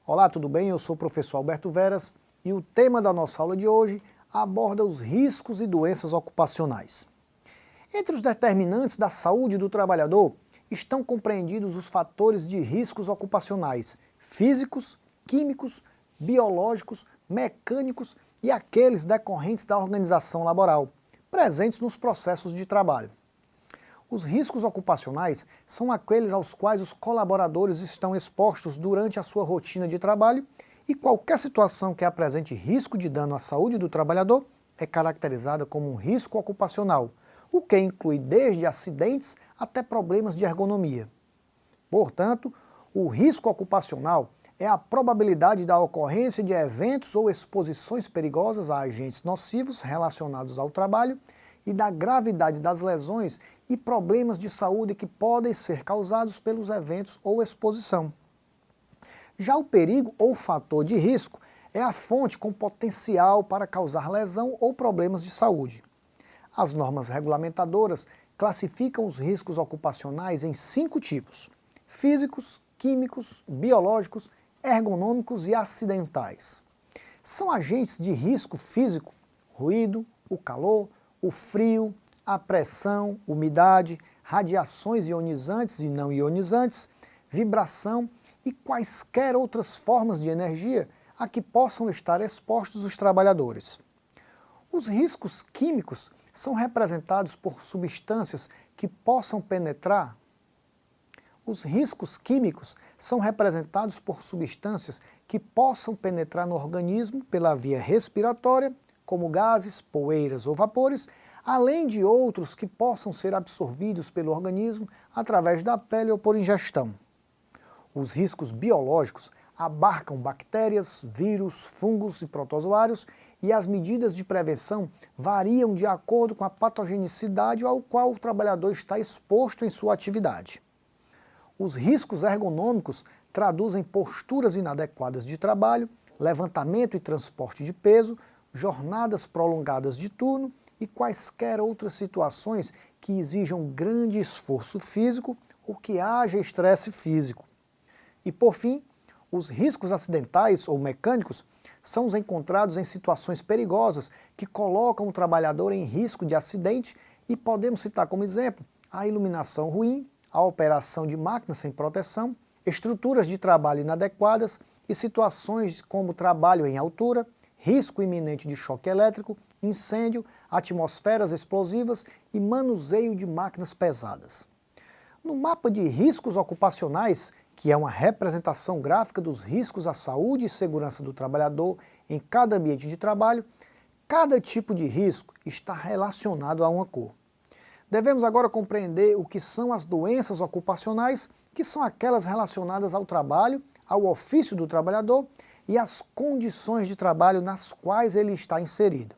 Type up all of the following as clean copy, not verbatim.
Olá, tudo bem? Eu sou o professor Alberto Veras e o tema da nossa aula de hoje aborda os riscos e doenças ocupacionais. Entre os determinantes da saúde do trabalhador estão compreendidos os fatores de riscos ocupacionais físicos, químicos, biológicos, mecânicos e aqueles decorrentes da organização laboral, presentes nos processos de trabalho. Os riscos ocupacionais são aqueles aos quais os colaboradores estão expostos durante a sua rotina de trabalho e qualquer situação que apresente risco de dano à saúde do trabalhador é caracterizada como um risco ocupacional, o que inclui desde acidentes até problemas de ergonomia. Portanto, o risco ocupacional é a probabilidade da ocorrência de eventos ou exposições perigosas a agentes nocivos relacionados ao trabalho e da gravidade das lesões e problemas de saúde que podem ser causados pelos eventos ou exposição. Já o perigo ou fator de risco é a fonte com potencial para causar lesão ou problemas de saúde. As normas regulamentadoras classificam os riscos ocupacionais em 5 tipos: físicos, químicos, biológicos, ergonômicos e acidentais. São agentes de risco físico: ruído, o calor, o frio, a pressão, umidade, radiações ionizantes e não ionizantes, vibração e quaisquer outras formas de energia a que possam estar expostos os trabalhadores. Os riscos químicos são representados por substâncias que possam penetrar. Os riscos químicos são representados por substâncias que possam penetrar no organismo pela via respiratória, como gases, poeiras ou vapores, além de outros que possam ser absorvidos pelo organismo através da pele ou por ingestão. Os riscos biológicos abarcam bactérias, vírus, fungos e protozoários e as medidas de prevenção variam de acordo com a patogenicidade ao qual o trabalhador está exposto em sua atividade. Os riscos ergonômicos traduzem posturas inadequadas de trabalho, levantamento e transporte de peso, jornadas prolongadas de turno e quaisquer outras situações que exijam grande esforço físico ou que haja estresse físico. E por fim, os riscos acidentais ou mecânicos são os encontrados em situações perigosas que colocam o trabalhador em risco de acidente e podemos citar como exemplo a iluminação ruim, a operação de máquinas sem proteção, estruturas de trabalho inadequadas e situações como trabalho em altura, risco iminente de choque elétrico, incêndio, atmosferas explosivas e manuseio de máquinas pesadas. No mapa de riscos ocupacionais, que é uma representação gráfica dos riscos à saúde e segurança do trabalhador em cada ambiente de trabalho, cada tipo de risco está relacionado a uma cor. Devemos agora compreender o que são as doenças ocupacionais, que são aquelas relacionadas ao trabalho, ao ofício do trabalhador e às condições de trabalho nas quais ele está inserido.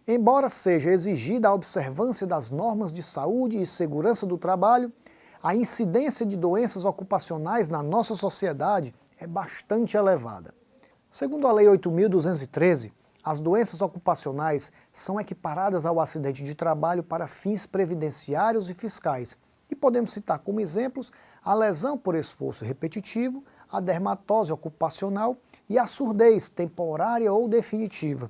Embora seja exigida a observância das normas de saúde e segurança do trabalho, a incidência de doenças ocupacionais na nossa sociedade é bastante elevada. Segundo a Lei 8.213, as doenças ocupacionais são equiparadas ao acidente de trabalho para fins previdenciários e fiscais, e podemos citar como exemplos a lesão por esforço repetitivo, a dermatose ocupacional e a surdez temporária ou definitiva.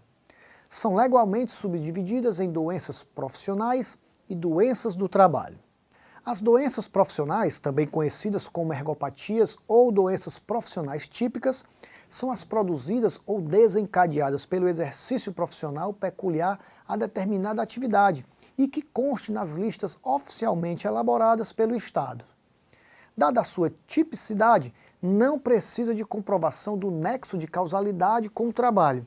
São legalmente subdivididas em doenças profissionais e doenças do trabalho. As doenças profissionais, também conhecidas como ergopatias ou doenças profissionais típicas, são as produzidas ou desencadeadas pelo exercício profissional peculiar a determinada atividade e que conste nas listas oficialmente elaboradas pelo Estado. Dada a sua tipicidade, não precisa de comprovação do nexo de causalidade com o trabalho.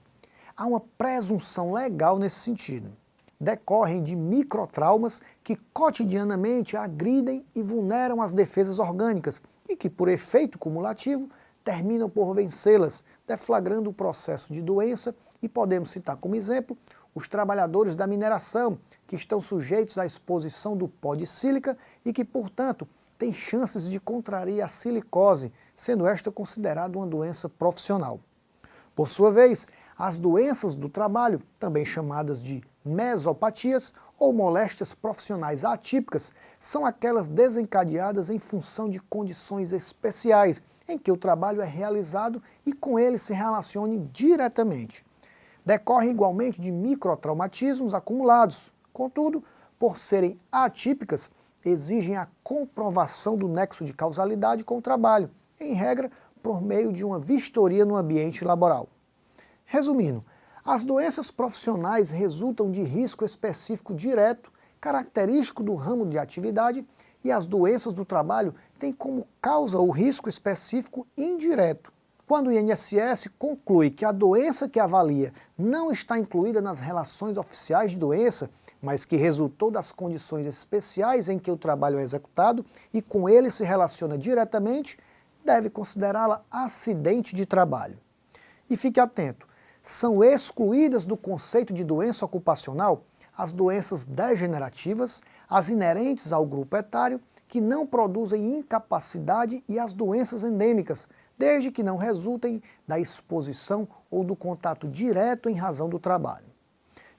Há uma presunção legal nesse sentido. Decorrem de microtraumas que cotidianamente agridem e vulneram as defesas orgânicas e que, por efeito cumulativo, terminam por vencê-las, deflagrando o processo de doença e podemos citar como exemplo os trabalhadores da mineração, que estão sujeitos à exposição do pó de sílica e que, portanto, têm chances de contrair a silicose, sendo esta considerada uma doença profissional. Por sua vez, as doenças do trabalho, também chamadas de mesopatias, ou moléstias profissionais atípicas são aquelas desencadeadas em função de condições especiais, em que o trabalho é realizado e com ele se relacione diretamente. Decorrem igualmente de microtraumatismos acumulados, contudo, por serem atípicas, exigem a comprovação do nexo de causalidade com o trabalho, em regra, por meio de uma vistoria no ambiente laboral. Resumindo, as doenças profissionais resultam de risco específico direto, característico do ramo de atividade, e as doenças do trabalho têm como causa o risco específico indireto. Quando o INSS conclui que a doença que avalia não está incluída nas relações oficiais de doença, mas que resultou das condições especiais em que o trabalho é executado e com ele se relaciona diretamente, deve considerá-la acidente de trabalho. E fique atento, são excluídas do conceito de doença ocupacional as doenças degenerativas, as inerentes ao grupo etário, que não produzem incapacidade, e as doenças endêmicas, desde que não resultem da exposição ou do contato direto em razão do trabalho.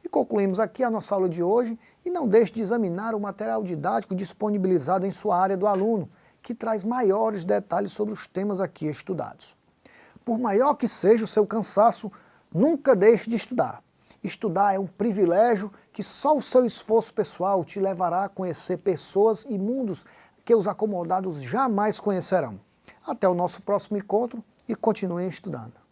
E concluímos aqui a nossa aula de hoje, e não deixe de examinar o material didático disponibilizado em sua área do aluno, que traz maiores detalhes sobre os temas aqui estudados. Por maior que seja o seu cansaço, nunca deixe de estudar. Estudar é um privilégio que só o seu esforço pessoal te levará a conhecer pessoas e mundos que os acomodados jamais conhecerão. Até o nosso próximo encontro e continuem estudando.